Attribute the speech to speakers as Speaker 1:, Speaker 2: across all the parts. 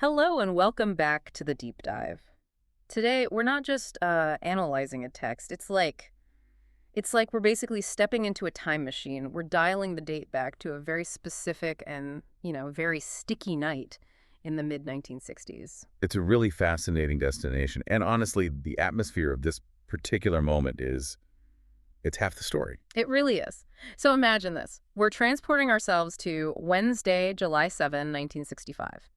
Speaker 1: Hello and welcome back to the deep dive. Today, we're not just analyzing a text. It's like we're basically stepping into a time machine. We're dialing the date back to a very specific and, very sticky night in the mid 1960s.
Speaker 2: It's a really fascinating destination. And honestly, the atmosphere of this particular moment it's half the story.
Speaker 1: It really is. So imagine this. We're transporting ourselves to Wednesday, July 7, 1965.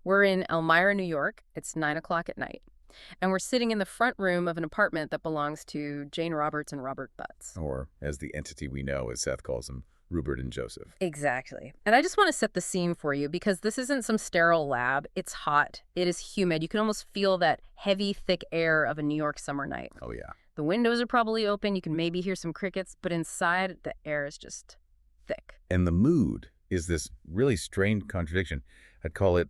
Speaker 1: We're in Elmira, New York. It's 9 o'clock at night. And we're sitting in the front room of an apartment that belongs to Jane Roberts and Robert Butts.
Speaker 2: Or, as the entity we know, as Seth calls them, Ruburt and Joseph.
Speaker 1: Exactly. And I just want to set the scene for you because this isn't some sterile lab. It's hot. It is humid. You can almost feel that heavy, thick air of a New York summer night.
Speaker 2: Oh, yeah.
Speaker 1: The windows are probably open. You can maybe hear some crickets, but inside the air is just thick.
Speaker 2: And the mood is this really strange contradiction. I'd call it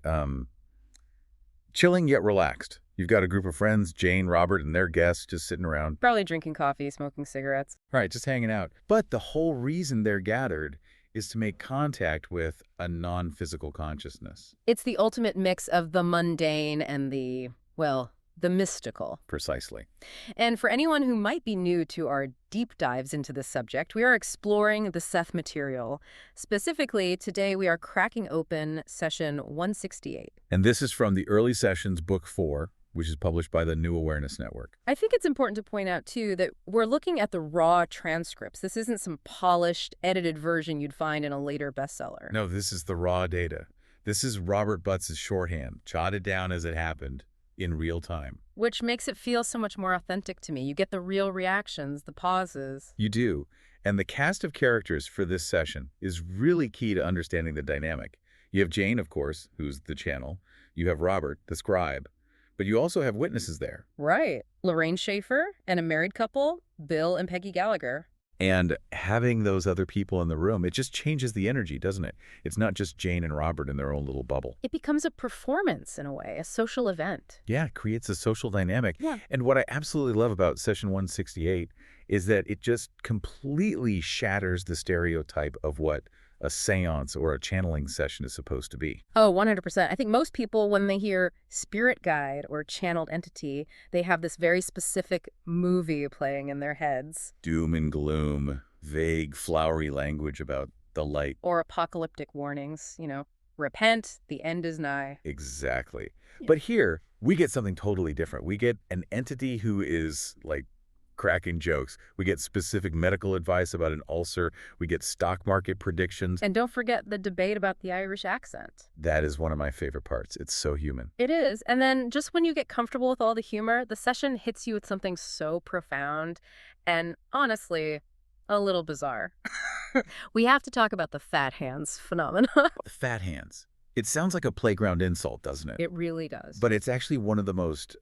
Speaker 2: chilling yet relaxed. You've got a group of friends, Jane, Robert, and their guests just sitting around.
Speaker 1: Probably drinking coffee, smoking cigarettes.
Speaker 2: Right, just hanging out. But the whole reason they're gathered is to make contact with a non-physical consciousness.
Speaker 1: It's the ultimate mix of the mundane and the mystical.
Speaker 2: Precisely.
Speaker 1: And for anyone who might be new to our deep dives into this subject, we are exploring the Seth Material. Specifically, today we are cracking open session 168.
Speaker 2: And this is from the Early Sessions, Book 4, which is published by the New Awareness Network.
Speaker 1: I think it's important to point out, too, that we're looking at the raw transcripts. This isn't some polished, edited version you'd find in a later bestseller.
Speaker 2: No, this is the raw data. This is Robert Butts' shorthand, jotted down as it happened in real time.
Speaker 1: Which makes it feel so much more authentic to me. You get the real reactions, the pauses.
Speaker 2: You do. And the cast of characters for this session is really key to understanding the dynamic. You have Jane, of course, who's the channel. You have Robert, the scribe. But you also have witnesses there.
Speaker 1: Right. Lorraine Shafer and a married couple, Bill and Peggy Gallagher.
Speaker 2: And having those other people in the room, it just changes the energy, doesn't it? It's not just Jane and Robert in their own little bubble.
Speaker 1: It becomes a performance in a way, a social event.
Speaker 2: Yeah, it creates a social dynamic.
Speaker 1: Yeah.
Speaker 2: And what I absolutely love about session 168 is that it just completely shatters the stereotype of what a seance or a channeling session is supposed to be.
Speaker 1: Oh, 100%. I think most people, when they hear spirit guide or channeled entity, they have this very specific movie playing in their heads.
Speaker 2: Doom and gloom, vague, flowery language about the light.
Speaker 1: Or apocalyptic warnings, repent, the end is nigh.
Speaker 2: Exactly.
Speaker 1: Yeah.
Speaker 2: But here, we get something totally different. We get an entity who is like cracking jokes. We get specific medical advice about an ulcer. We get stock market predictions.
Speaker 1: And don't forget the debate about the Irish accent.
Speaker 2: That is one of my favorite parts. It's so human.
Speaker 1: It is. And then just when you get comfortable with all the humor, the session hits you with something so profound and honestly, a little bizarre. We have to talk about the fat hands phenomenon.
Speaker 2: Fat hands. It sounds like a playground insult, doesn't it?
Speaker 1: It really does.
Speaker 2: But it's actually one of the most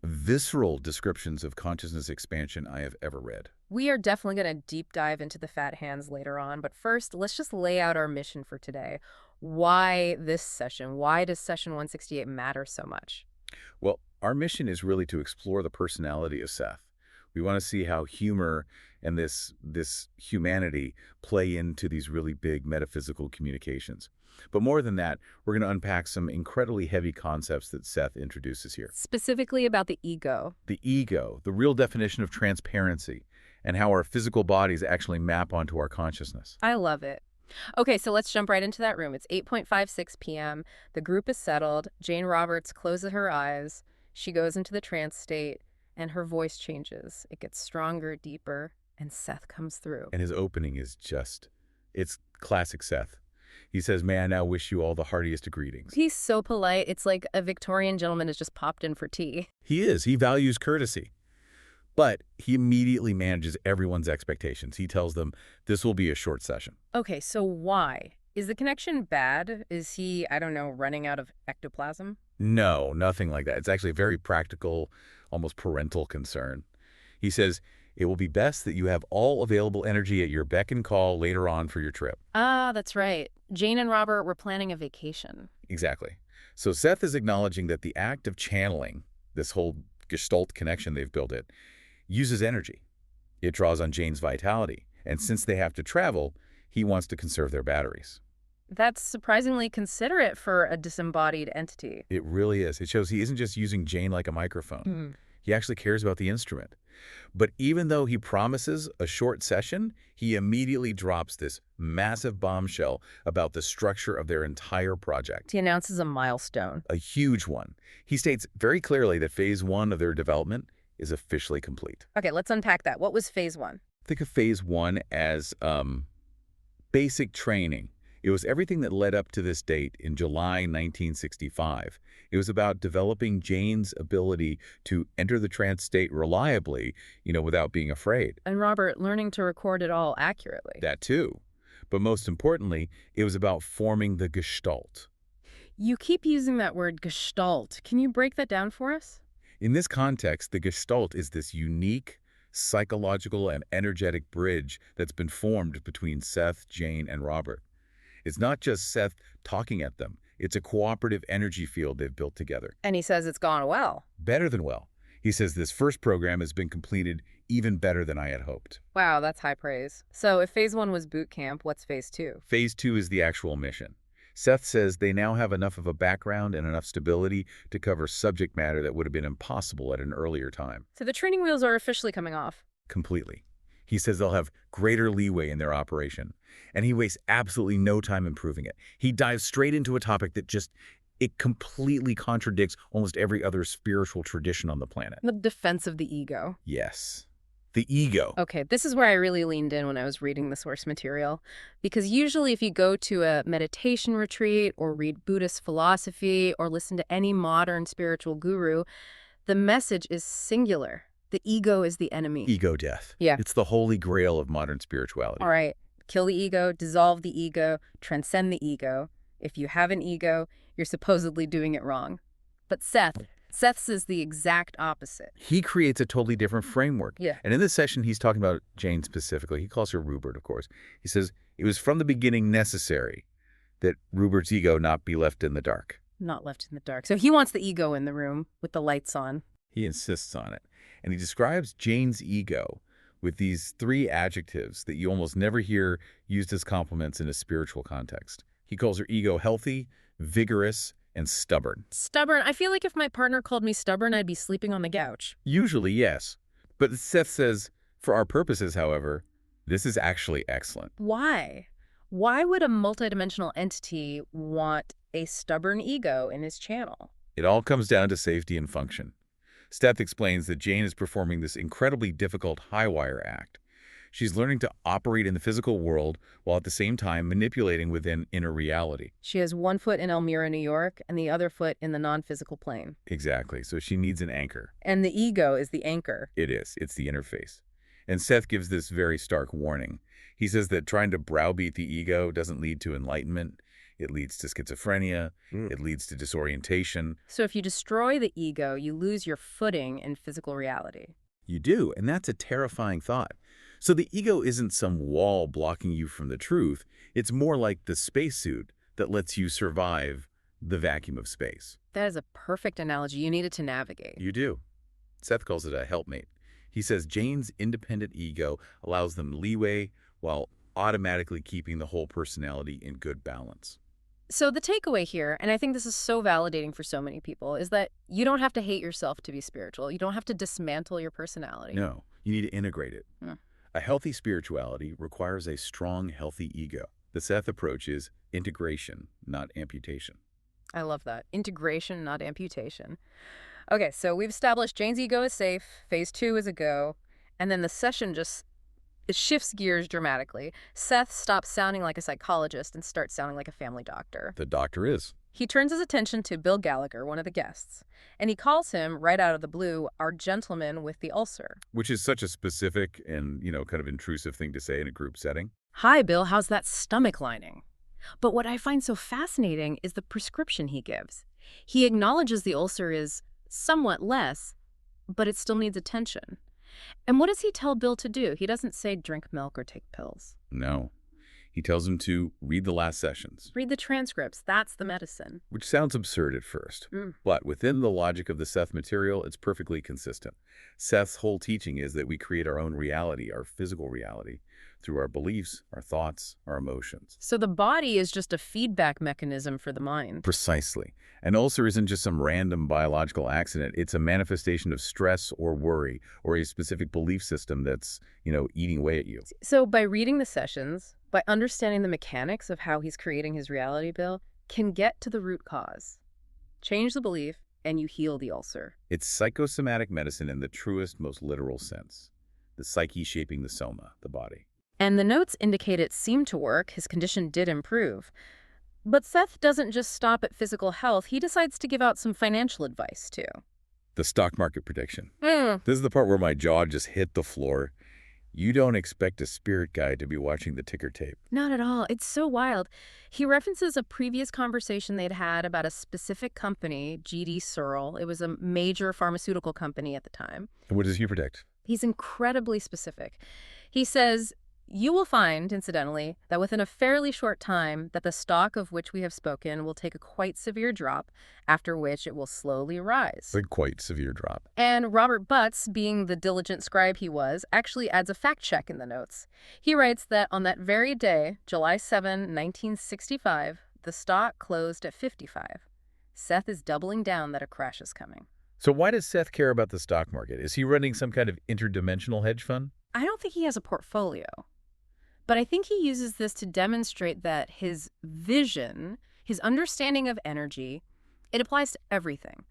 Speaker 2: visceral descriptions of consciousness expansion I have ever read.
Speaker 1: We are definitely going to deep dive into the fat hands later on, but first, let's just lay out our mission for today. Why this session? Why does session 168 matter so much?
Speaker 2: Well, our mission is really to explore the personality of Seth. We want to see how humor and this humanity play into these really big metaphysical communications. But more than that, we're going to unpack some incredibly heavy concepts that Seth introduces here.
Speaker 1: Specifically about the ego.
Speaker 2: The ego, the real definition of transparency, and how our physical bodies actually map onto our consciousness.
Speaker 1: I love it. Okay, so let's jump right into that room. It's 8:56 p.m. The group is settled. Jane Roberts closes her eyes. She goes into the trance state, and her voice changes. It gets stronger, deeper, and Seth comes through.
Speaker 2: And his opening is it's classic Seth. He says, "May I now wish you all the heartiest of greetings."
Speaker 1: He's so polite. It's like a Victorian gentleman has just popped in for tea.
Speaker 2: He is. He values courtesy. But he immediately manages everyone's expectations. He tells them this will be a short session.
Speaker 1: Okay, so why? Is the connection bad? Is he, I don't know, running out of ectoplasm?
Speaker 2: No, nothing like that. It's actually a very practical, almost parental concern. He says, it will be best that you have all available energy at your beck and call later on for your trip.
Speaker 1: Ah, that's right. Jane and Robert were planning a vacation.
Speaker 2: Exactly. So Seth is acknowledging that the act of channeling, this whole gestalt connection they've built uses energy. It draws on Jane's vitality. And since they have to travel, he wants to conserve their batteries.
Speaker 1: That's surprisingly considerate for a disembodied entity.
Speaker 2: It really is. It shows he isn't just using Jane like a microphone. He actually cares about the instrument. But even though he promises a short session, he immediately drops this massive bombshell about the structure of their entire project.
Speaker 1: He announces a milestone.
Speaker 2: A huge one. He states very clearly that phase 1 of their development is officially complete.
Speaker 1: Okay, let's unpack that. What was phase 1?
Speaker 2: Think of phase 1 as basic training. It was everything that led up to this date in July 1965. It was about developing Jane's ability to enter the trance state reliably, without being afraid.
Speaker 1: And Robert learning to record it all accurately.
Speaker 2: That too. But most importantly, it was about forming the gestalt.
Speaker 1: You keep using that word gestalt. Can you break that down for us?
Speaker 2: In this context, the gestalt is this unique, psychological and energetic bridge that's been formed between Seth, Jane, and Robert. It's not just Seth talking at them. It's a cooperative energy field they've built together.
Speaker 1: And he says it's gone well.
Speaker 2: Better than well. He says this first program has been completed even better than I had hoped.
Speaker 1: Wow, that's high praise. So if phase 1 was boot camp, what's phase 2?
Speaker 2: Phase 2 is the actual mission. Seth says they now have enough of a background and enough stability to cover subject matter that would have been impossible at an earlier time.
Speaker 1: So the training wheels are officially coming off.
Speaker 2: Completely. He says they'll have greater leeway in their operation, and he wastes absolutely no time improving it. He dives straight into a topic that it completely contradicts almost every other spiritual tradition on the planet.
Speaker 1: The defense of the ego.
Speaker 2: Yes. The ego.
Speaker 1: Okay, this is where I really leaned in when I was reading the source material. Because usually if you go to a meditation retreat or read Buddhist philosophy or listen to any modern spiritual guru, the message is singular. The ego is the enemy.
Speaker 2: Ego death.
Speaker 1: Yeah.
Speaker 2: It's the holy grail of modern spirituality.
Speaker 1: All right. Kill the ego, dissolve the ego, transcend the ego. If you have an ego, you're supposedly doing it wrong. But Seth says the exact opposite.
Speaker 2: He creates a totally different framework.
Speaker 1: Yeah.
Speaker 2: And in this session, he's talking about Jane specifically. He calls her Ruburt, of course. He says, it was from the beginning necessary that Rubert's ego not be left in the dark.
Speaker 1: Not left in the dark. So he wants the ego in the room with the lights on.
Speaker 2: He insists on it. And he describes Jane's ego with these 3 adjectives that you almost never hear used as compliments in a spiritual context. He calls her ego healthy, vigorous, and stubborn.
Speaker 1: Stubborn? I feel like if my partner called me stubborn, I'd be sleeping on the couch.
Speaker 2: Usually, yes. But Seth says, for our purposes, however, this is actually excellent.
Speaker 1: Why? Why would a multidimensional entity want a stubborn ego in his channel?
Speaker 2: It all comes down to safety and function. Seth explains that Jane is performing this incredibly difficult high-wire act. She's learning to operate in the physical world while at the same time manipulating within inner reality.
Speaker 1: She has one foot in Elmira, New York, and the other foot in the non-physical plane.
Speaker 2: Exactly. So she needs an anchor.
Speaker 1: And the ego is the anchor.
Speaker 2: It is. It's the interface. And Seth gives this very stark warning. He says that trying to browbeat the ego doesn't lead to enlightenment. It leads to schizophrenia. It leads to disorientation.
Speaker 1: So if you destroy the ego, you lose your footing in physical reality.
Speaker 2: You do, and that's a terrifying thought. So the ego isn't some wall blocking you from the truth. It's more like the spacesuit that lets you survive the vacuum of space.
Speaker 1: That is a perfect analogy. You need it to navigate.
Speaker 2: You do. Seth calls it a helpmate. He says Jane's independent ego allows them leeway while automatically keeping the whole personality in good balance.
Speaker 1: So the takeaway here, and I think this is so validating for so many people, is that you don't have to hate yourself to be spiritual. You don't have to dismantle your personality.
Speaker 2: No, you need to integrate it. A healthy spirituality requires a strong, healthy ego. The Seth approach is integration, not amputation.
Speaker 1: I love that. Integration, not amputation. Okay, so we've established Jane's ego is safe, phase 2 is a go, and then the session it shifts gears dramatically. Seth stops sounding like a psychologist and starts sounding like a family doctor.
Speaker 2: The doctor is.
Speaker 1: He turns his attention to Bill Gallagher, one of the guests, and he calls him, right out of the blue, our gentleman with the ulcer.
Speaker 2: Which is such a specific and, kind of intrusive thing to say in a group setting.
Speaker 1: Hi, Bill, how's that stomach lining? But what I find so fascinating is the prescription he gives. He acknowledges the ulcer is somewhat less, but it still needs attention. And what does he tell Bill to do? He doesn't say drink milk or take pills.
Speaker 2: No. He tells him to read the last sessions,
Speaker 1: Read the transcripts. That's the medicine.
Speaker 2: which sounds absurd at first. But within the logic of the Seth material, it's perfectly consistent. Seth's whole teaching is that we create our own reality, our physical reality, through our beliefs, our thoughts, our emotions.
Speaker 1: So the body is just a feedback mechanism for the mind.
Speaker 2: Precisely. An ulcer isn't just some random biological accident. It's a manifestation of stress or worry or a specific belief system that's, eating away at you.
Speaker 1: So by reading the sessions, by understanding the mechanics of how he's creating his reality, Bill, can get to the root cause. Change the belief, and you heal the ulcer.
Speaker 2: It's psychosomatic medicine in the truest, most literal sense. The psyche shaping the soma, the body.
Speaker 1: And the notes indicate it seemed to work. His condition did improve. But Seth doesn't just stop at physical health. He decides to give out some financial advice, too.
Speaker 2: The stock market prediction. This is the part where my jaw just hit the floor. You don't expect a spirit guide to be watching the ticker tape.
Speaker 1: Not at all. It's so wild. He references a previous conversation they'd had about a specific company, GD Searle. It was a major pharmaceutical company at the time.
Speaker 2: And what does he predict?
Speaker 1: He's incredibly specific. He says, you will find, incidentally, that within a fairly short time that the stock of which we have spoken will take a quite severe drop, after which it will slowly rise.
Speaker 2: A quite severe drop.
Speaker 1: And Robert Butts, being the diligent scribe he was, actually adds a fact check in the notes. He writes that on that very day, July 7, 1965, the stock closed at 55. Seth is doubling down that a crash is coming.
Speaker 2: So why does Seth care about the stock market? Is he running some kind of interdimensional hedge fund?
Speaker 1: I don't think he has a portfolio. But I think he uses this to demonstrate that his vision, his understanding of energy, it applies to everything.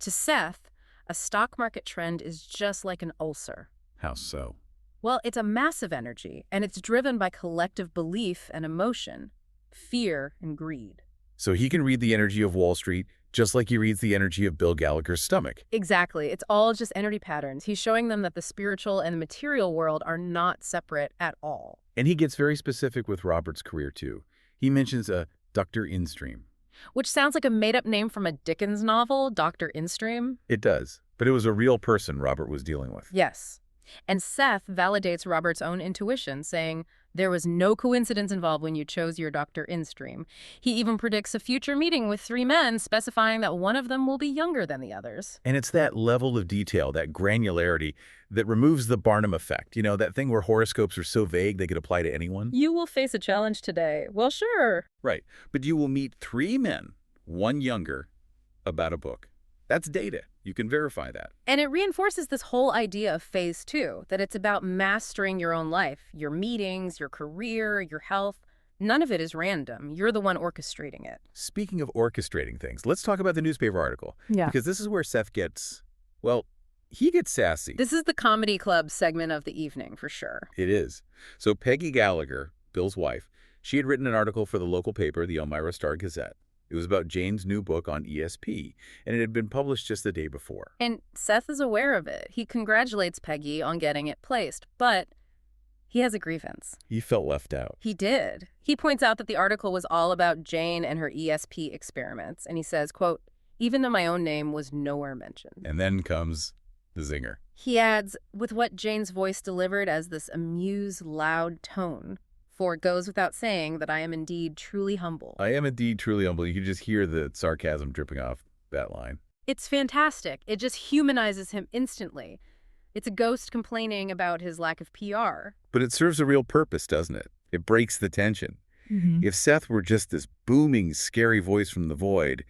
Speaker 1: To Seth, a stock market trend is just like an ulcer.
Speaker 2: How so?
Speaker 1: Well, it's a massive energy, and it's driven by collective belief and emotion, fear and greed.
Speaker 2: So he can read the energy of Wall Street just like he reads the energy of Bill Gallagher's stomach.
Speaker 1: Exactly. It's all just energy patterns. He's showing them that the spiritual and the material world are not separate at all.
Speaker 2: And he gets very specific with Robert's career, too. He mentions a Dr. Instream.
Speaker 1: Which sounds like a made-up name from a Dickens novel, Dr. Instream.
Speaker 2: It does. But it was a real person Robert was dealing with.
Speaker 1: Yes. And Seth validates Robert's own intuition, saying, there was no coincidence involved when you chose your Dr. Instream. He even predicts a future meeting with 3 men, specifying that one of them will be younger than the others.
Speaker 2: And it's that level of detail, that granularity, that removes the Barnum effect. That thing where horoscopes are so vague they could apply to anyone.
Speaker 1: You will face a challenge today. Well, sure.
Speaker 2: Right. But you will meet 3 men, one younger, about a book. That's data. You can verify that.
Speaker 1: And it reinforces this whole idea of phase 2, that it's about mastering your own life, your meetings, your career, your health. None of it is random. You're the one orchestrating it.
Speaker 2: Speaking of orchestrating things, let's talk about the newspaper article.
Speaker 1: Yeah.
Speaker 2: Because this is where Seth gets, he gets sassy.
Speaker 1: This is the comedy club segment of the evening, for sure.
Speaker 2: It is. So Peggy Gallagher, Bill's wife, she had written an article for the local paper, the Elmira Star-Gazette. It was about Jane's new book on ESP, and it had been published just the day before.
Speaker 1: And Seth is aware of it. He congratulates Peggy on getting it placed, but he has a grievance.
Speaker 2: He felt left out.
Speaker 1: He did. He points out that the article was all about Jane and her ESP experiments, and he says, quote, even though my own name was nowhere mentioned.
Speaker 2: And then comes the zinger.
Speaker 1: He adds, with what Jane's voice delivered as this amused, loud tone. For it goes without saying that I am indeed truly humble.
Speaker 2: I am indeed truly humble. You can just hear the sarcasm dripping off that line.
Speaker 1: It's fantastic. It just humanizes him instantly. It's a ghost complaining about his lack of PR.
Speaker 2: But it serves a real purpose, doesn't it? It breaks the tension. If Seth were just this booming, scary voice from the void,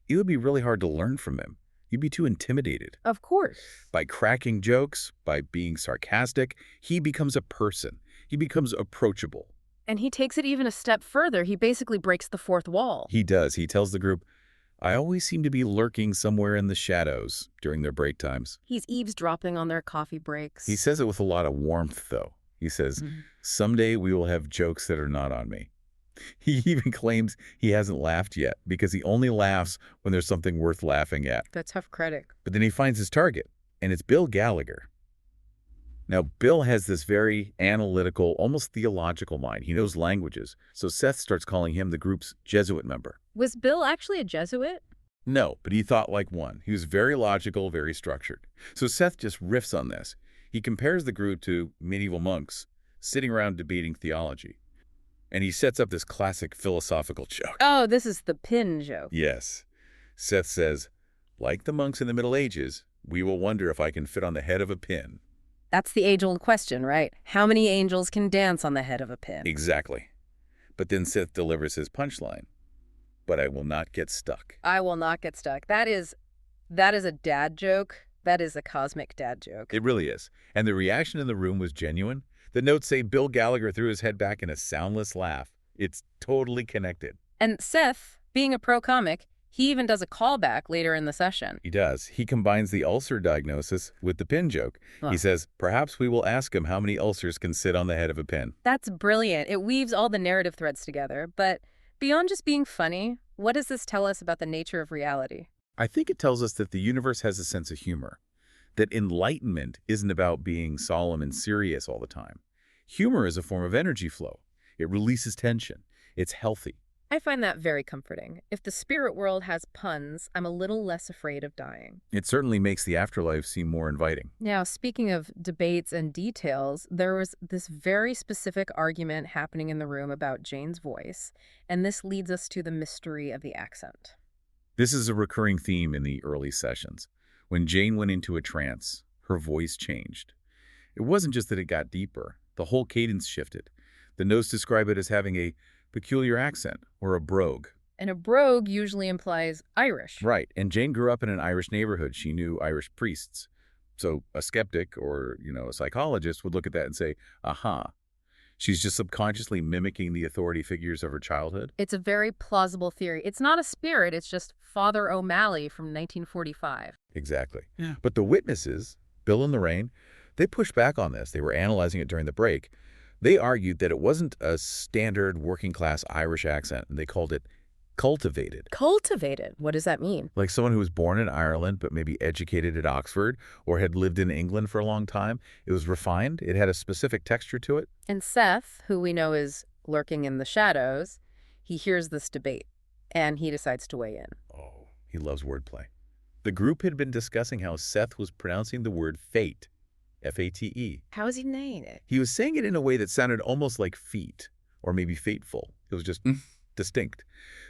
Speaker 2: it would be really hard to learn from him. You'd be too intimidated.
Speaker 1: Of course.
Speaker 2: By cracking jokes, by being sarcastic, he becomes a person. He becomes approachable.
Speaker 1: And he takes it even a step further. He basically breaks the fourth wall.
Speaker 2: He does. He tells the group, I always seem to be lurking somewhere in the shadows during their break times.
Speaker 1: He's eavesdropping on their coffee breaks.
Speaker 2: He says it with a lot of warmth, though. He says, someday we will have jokes that are not on me. He even claims he hasn't laughed yet because he only laughs when there's something worth laughing at.
Speaker 1: The tough critic.
Speaker 2: But then he finds his target, and it's Bill Gallagher. Now, Bill has this very analytical, almost theological mind. He knows languages. So Seth starts calling him the group's Jesuit member.
Speaker 1: Was Bill actually a Jesuit?
Speaker 2: No, but he thought like one. He was very logical, very structured. So Seth just riffs on this. He compares the group to medieval monks sitting around debating theology. And he sets up this classic philosophical joke.
Speaker 1: Oh, this is the pin joke.
Speaker 2: Yes. Seth says, like the monks in the Middle Ages, we will wonder if I can fit on the head of a pin.
Speaker 1: That's the age-old question, right? How many angels can dance on the head of a pin?
Speaker 2: Exactly. But then Seth delivers his punchline. But I will not get stuck.
Speaker 1: I will not get stuck. That is a dad joke. That is a cosmic dad joke.
Speaker 2: It really is. And the reaction in the room was genuine. The notes say Bill Gallagher threw his head back in a soundless laugh. It's totally connected.
Speaker 1: And Seth, being a pro comic, he even does a callback later in the session.
Speaker 2: He does. He combines the ulcer diagnosis with the pin joke. He says, perhaps we will ask him how many ulcers can sit on the head of a pin.
Speaker 1: That's brilliant. It weaves all the narrative threads together. But beyond just being funny, what does this tell us about the nature of reality?
Speaker 2: I think it tells us that the universe has a sense of humor, that enlightenment isn't about being solemn and serious all the time. Humor is a form of energy flow. It releases tension. It's healthy.
Speaker 1: I find that very comforting. If the spirit world has puns, I'm a little less afraid of dying.
Speaker 2: It certainly makes the afterlife seem more inviting.
Speaker 1: Now, speaking of debates and details, there was this very specific argument happening in the room about Jane's voice, and this leads us to the mystery of the accent.
Speaker 2: This is a recurring theme in the early sessions. When Jane went into a trance, her voice changed. It wasn't just that it got deeper. The whole cadence shifted. The notes describe it as having a peculiar accent, or a brogue.
Speaker 1: And a brogue usually implies Irish.
Speaker 2: Right, and Jane grew up in an Irish neighborhood. She knew Irish priests. So a skeptic or, a psychologist would look at that and say, aha, she's just subconsciously mimicking the authority figures of her childhood?
Speaker 1: It's a very plausible theory. It's not a spirit, it's just Father O'Malley from 1945.
Speaker 2: Exactly. Yeah. But the witnesses, Bill and Lorraine, they pushed back on this. They were analyzing it during the break. They argued that it wasn't a standard working-class Irish accent, and they called it cultivated.
Speaker 1: Cultivated? What does that mean?
Speaker 2: Like someone who was born in Ireland but maybe educated at Oxford or had lived in England for a long time. It was refined. It had a specific texture to it.
Speaker 1: And Seth, who we know is lurking in the shadows, he hears this debate, and he decides to weigh in.
Speaker 2: Oh, he loves wordplay. The group had been discussing how Seth was pronouncing the word fate. F-A-T-E.
Speaker 1: How is he saying it?
Speaker 2: He was saying it in a way that sounded almost like feet, or maybe fateful. It was just distinct.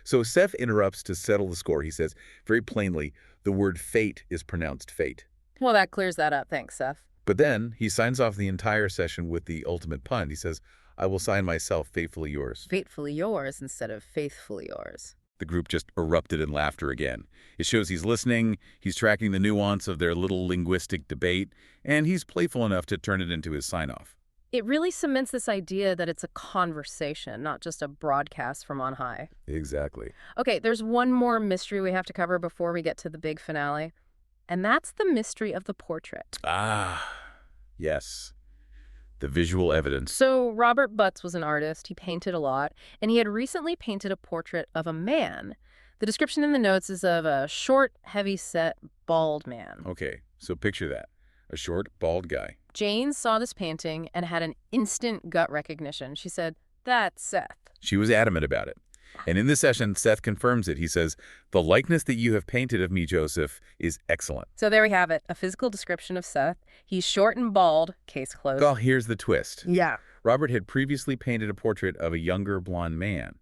Speaker 2: So Seth interrupts to settle the score. He says, very plainly, the word fate is pronounced fate.
Speaker 1: Well, that clears that up. Thanks, Seth.
Speaker 2: But then he signs off the entire session with the ultimate pun. He says, I will sign myself faithfully yours.
Speaker 1: Faithfully yours instead of faithfully yours.
Speaker 2: The group just erupted in laughter again. It shows he's listening, he's tracking the nuance of their little linguistic debate, and he's playful enough to turn it into his sign-off.
Speaker 1: It really cements this idea that it's a conversation, not just a broadcast from on high.
Speaker 2: Exactly.
Speaker 1: Okay, there's one more mystery we have to cover before we get to the big finale, and that's the mystery of the portrait.
Speaker 2: Ah, yes. The visual evidence.
Speaker 1: So Robert Butts was an artist. He painted a lot, and he had recently painted a portrait of a man. The description in the notes is of a short, heavy-set, bald man.
Speaker 2: Okay, so picture that. A short, bald guy.
Speaker 1: Jane saw this painting and had an instant gut recognition. She said, "That's Seth."
Speaker 2: She was adamant about it. And in this session, Seth confirms it. He says, the likeness that you have painted of me, Joseph, is excellent.
Speaker 1: So there we have it, a physical description of Seth. He's short and bald, case closed.
Speaker 2: Well, here's the twist.
Speaker 1: Yeah.
Speaker 2: Robert had previously painted a portrait of a younger blonde man.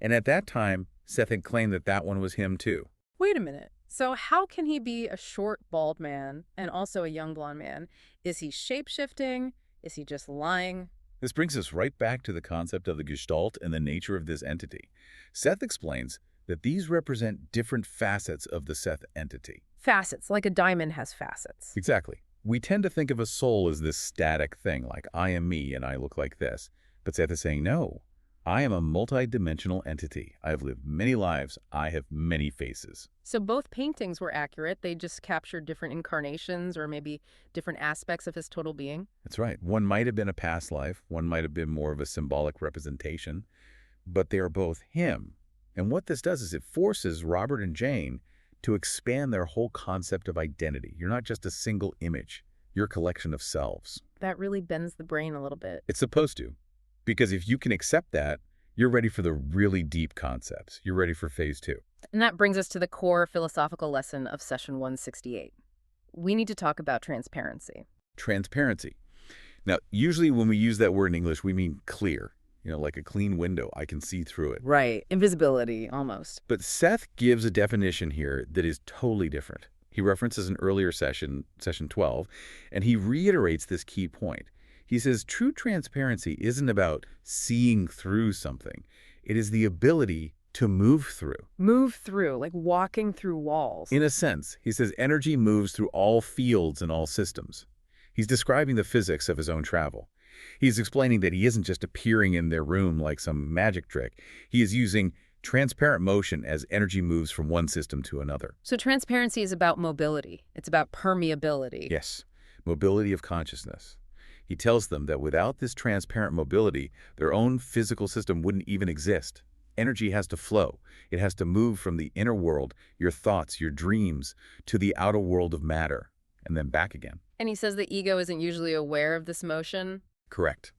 Speaker 2: And at that time, Seth had claimed that that one was him too.
Speaker 1: Wait a minute. So how can he be a short, bald man and also a young blonde man? Is he shape-shifting? Is he just lying?
Speaker 2: This brings us right back to the concept of the Gestalt and the nature of this entity. Seth explains that these represent different facets of the Seth entity.
Speaker 1: Facets, like a diamond has facets.
Speaker 2: Exactly. We tend to think of a soul as this static thing, like I am me and I look like this. But Seth is saying, no, I am a multidimensional entity. I have lived many lives. I have many faces.
Speaker 1: So both paintings were accurate. They just captured different incarnations or maybe different aspects of his total being.
Speaker 2: That's right. One might have been a past life. One might have been more of a symbolic representation. But they are both him. And what this does is it forces Robert and Jane to expand their whole concept of identity. You're not just a single image. You're a collection of selves.
Speaker 1: That really bends the brain a little bit.
Speaker 2: It's supposed to. Because if you can accept that, you're ready for the really deep concepts. You're ready for phase 2.
Speaker 1: And that brings us to the core philosophical lesson of session 168. We need to talk about transparency.
Speaker 2: Transparency. Now, usually when we use that word in English, we mean clear. like a clean window. I can see through it.
Speaker 1: Right. Invisibility, almost.
Speaker 2: But Seth gives a definition here that is totally different. He references an earlier session, session 12, and he reiterates this key point. He says true transparency isn't about seeing through something. It is the ability to move through.
Speaker 1: Move through, like walking through walls.
Speaker 2: In a sense, he says energy moves through all fields and all systems. He's describing the physics of his own travel. He's explaining that he isn't just appearing in their room like some magic trick. He is using transparent motion as energy moves from one system to another.
Speaker 1: So transparency is about mobility. It's about permeability.
Speaker 2: Yes, mobility of consciousness. He tells them that without this transparent mobility, their own physical system wouldn't even exist. Energy has to flow. It has to move from the inner world, your thoughts, your dreams, to the outer world of matter, and then back again.
Speaker 1: And he says the ego isn't usually aware of this motion.
Speaker 2: Correct.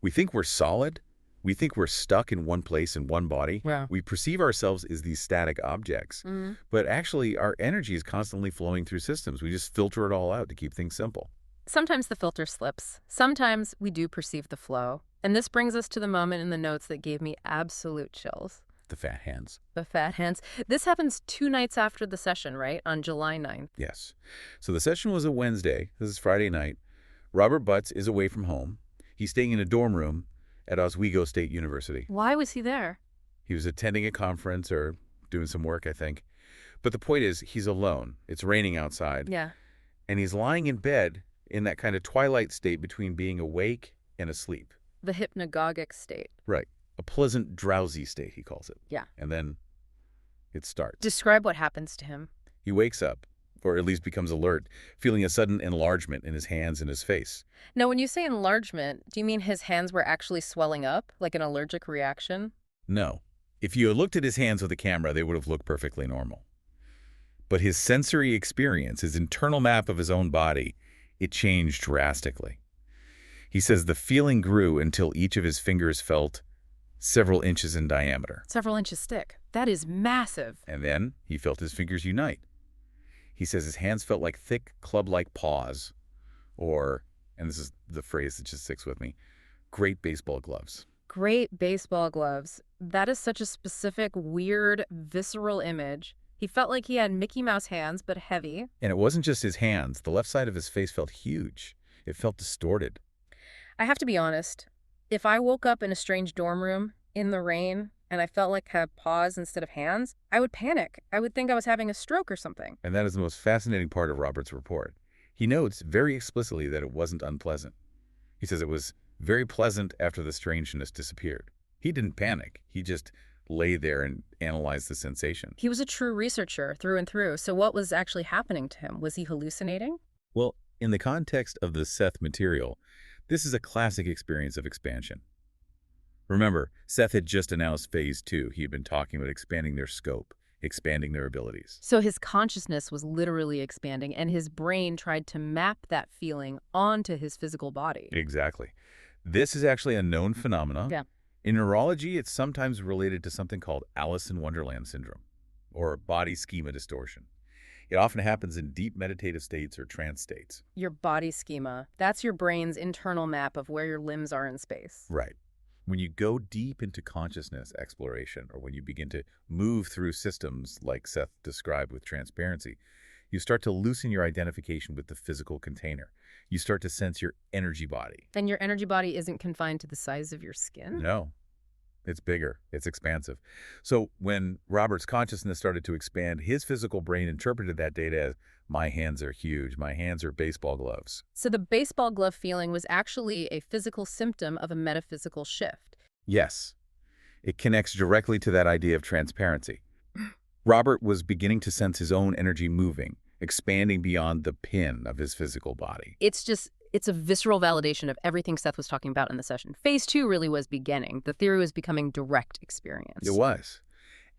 Speaker 2: We think we're solid. We think we're stuck in one place in one body.
Speaker 1: Yeah.
Speaker 2: We perceive ourselves as these static objects. But actually, our energy is constantly flowing through systems. We just filter it all out to keep things simple.
Speaker 1: Sometimes the filter slips. Sometimes we do perceive the flow. And this brings us to the moment in the notes that gave me absolute chills.
Speaker 2: The fat hands.
Speaker 1: The fat hands. This happens 2 nights after the session, right? On July 9th.
Speaker 2: Yes. So the session was a Wednesday. This is Friday night. Robert Butts is away from home. He's staying in a dorm room at Oswego State University.
Speaker 1: Why was he there?
Speaker 2: He was attending a conference or doing some work, I think. But the point is, he's alone. It's raining outside.
Speaker 1: Yeah.
Speaker 2: And he's lying in bed in that kind of twilight state between being awake and asleep.
Speaker 1: The hypnagogic state.
Speaker 2: Right. A pleasant, drowsy state, he calls it.
Speaker 1: Yeah.
Speaker 2: And then it starts.
Speaker 1: Describe what happens to him.
Speaker 2: He wakes up, or at least becomes alert, feeling a sudden enlargement in his hands and his face.
Speaker 1: Now, when you say enlargement, do you mean his hands were actually swelling up, like an allergic reaction?
Speaker 2: No. If you had looked at his hands with a camera, they would have looked perfectly normal. But his sensory experience, his internal map of his own body, it changed drastically. He says the feeling grew until each of his fingers felt several inches in diameter.
Speaker 1: Several inches thick. That is massive.
Speaker 2: And then he felt his fingers unite. He says his hands felt like thick, club-like paws, or, and this is the phrase that just sticks with me, great baseball gloves.
Speaker 1: Great baseball gloves. That is such a specific, weird, visceral image. He felt like he had Mickey Mouse hands, but heavy.
Speaker 2: And it wasn't just his hands. The left side of his face felt huge. It felt distorted.
Speaker 1: I have to be honest. If I woke up in a strange dorm room, in the rain, and I felt like I had paws instead of hands, I would panic. I would think I was having a stroke or something.
Speaker 2: And that is the most fascinating part of Robert's report. He notes very explicitly that it wasn't unpleasant. He says it was very pleasant after the strangeness disappeared. He didn't panic. He just lay there and analyzed the sensation.
Speaker 1: He was a true researcher through and through. So what was actually happening to him? Was he hallucinating?
Speaker 2: Well, in the context of the Seth Material, this is a classic experience of expansion. Remember, Seth had just announced Phase 2. He had been talking about expanding their scope, expanding their abilities.
Speaker 1: So his consciousness was literally expanding, and his brain tried to map that feeling onto his physical body.
Speaker 2: Exactly. This is actually a known phenomenon.
Speaker 1: Yeah.
Speaker 2: In neurology, it's sometimes related to something called Alice in Wonderland syndrome, or body schema distortion. It often happens in deep meditative states or trance states.
Speaker 1: Your body schema. That's your brain's internal map of where your limbs are in space.
Speaker 2: Right. When you go deep into consciousness exploration, or when you begin to move through systems like Seth described with transparency, you start to loosen your identification with the physical container. You start to sense your energy body.
Speaker 1: And your energy body isn't confined to the size of your skin?
Speaker 2: No. It's bigger. It's expansive. So when Robert's consciousness started to expand, his physical brain interpreted that data as, my hands are huge. My hands are baseball gloves.
Speaker 1: So the baseball glove feeling was actually a physical symptom of a metaphysical shift.
Speaker 2: Yes. It connects directly to that idea of transparency. Robert was beginning to sense his own energy moving, expanding beyond the pin of his physical body.
Speaker 1: It's a visceral validation of everything Seth was talking about in the session. Phase 2 really was beginning. The theory was becoming direct experience.
Speaker 2: It was.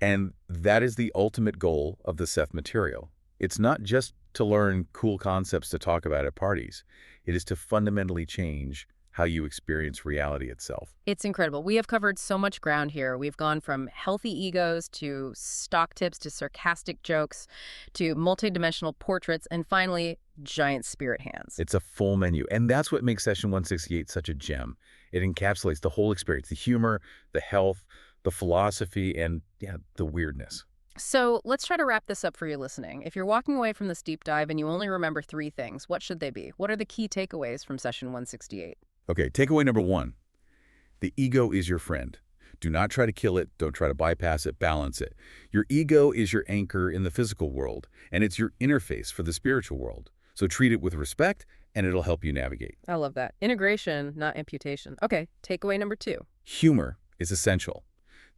Speaker 2: And that is the ultimate goal of the Seth Material. It's not just to learn cool concepts to talk about at parties. It is to fundamentally change how you experience reality itself.
Speaker 1: It's incredible. We have covered so much ground here. We've gone from healthy egos to stock tips to sarcastic jokes to multidimensional portraits and finally giant spirit hands.
Speaker 2: It's a full menu. And that's what makes session 168 such a gem. It encapsulates the whole experience, the humor, the health, the philosophy, and, yeah, the weirdness.
Speaker 1: So let's try to wrap this up for you listening. If you're walking away from this deep dive and you only remember 3 things, what should they be? What are the key takeaways from session 168?
Speaker 2: Okay, takeaway number 1. The ego is your friend. Do not try to kill it. Don't try to bypass it. Balance it. Your ego is your anchor in the physical world, and it's your interface for the spiritual world. So treat it with respect, and it'll help you navigate.
Speaker 1: I love that. Integration, not amputation. Okay, takeaway number 2.
Speaker 2: Humor is essential.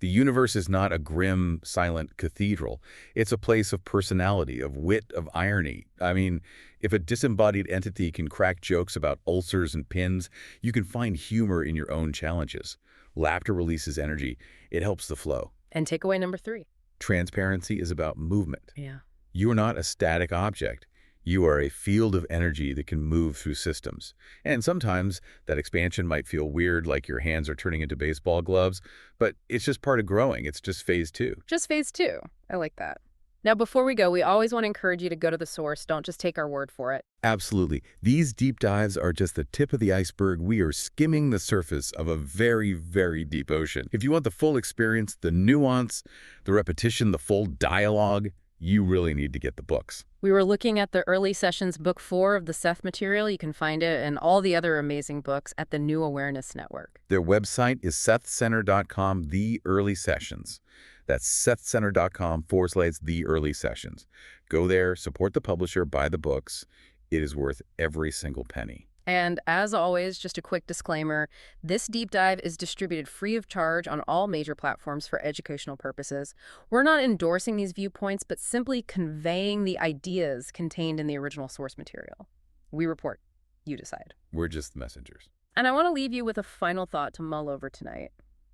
Speaker 2: The universe is not a grim, silent cathedral. It's a place of personality, of wit, of irony. I mean, if a disembodied entity can crack jokes about ulcers and pins, you can find humor in your own challenges. Laughter releases energy. It helps the flow.
Speaker 1: And takeaway number 3.
Speaker 2: Transparency is about movement.
Speaker 1: Yeah.
Speaker 2: You are not a static object. You are a field of energy that can move through systems. And sometimes that expansion might feel weird, like your hands are turning into baseball gloves, but it's just part of growing. It's just phase 2.
Speaker 1: Just phase 2. I like that. Now, before we go, we always want to encourage you to go to the source. Don't just take our word for it.
Speaker 2: Absolutely. These deep dives are just the tip of the iceberg. We are skimming the surface of a very, very deep ocean. If you want the full experience, the nuance, the repetition, the full dialogue, you really need to get the books.
Speaker 1: We were looking at the early sessions, book 4 of the Seth Material. You can find it and all the other amazing books at the New Awareness Network.
Speaker 2: Their website is sethcenter.com, The Early Sessions. That's sethcenter.com/The Early Sessions. Go there, support the publisher, buy the books. It is worth every single penny.
Speaker 1: And as always, just a quick disclaimer, this deep dive is distributed free of charge on all major platforms for educational purposes. We're not endorsing these viewpoints, but simply conveying the ideas contained in the original source material. We report. You decide.
Speaker 2: We're just the messengers.
Speaker 1: And I want to leave you with a final thought to mull over tonight.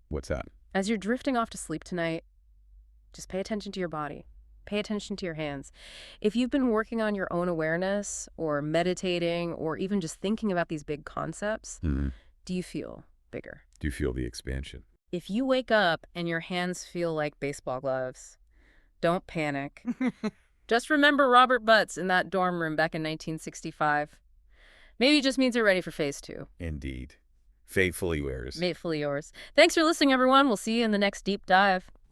Speaker 2: What's that?
Speaker 1: As you're drifting off to sleep tonight, just pay attention to your body. Pay attention to your hands. If you've been working on your own awareness or meditating or even just thinking about these big concepts, do you feel bigger?
Speaker 2: Do you feel the expansion?
Speaker 1: If you wake up and your hands feel like baseball gloves, don't panic. Just remember Robert Butts in that dorm room back in 1965. Maybe it just means you're ready for phase 2.
Speaker 2: Indeed. Faithfully yours.
Speaker 1: Faithfully yours. Thanks for listening, everyone. We'll see you in the next deep dive.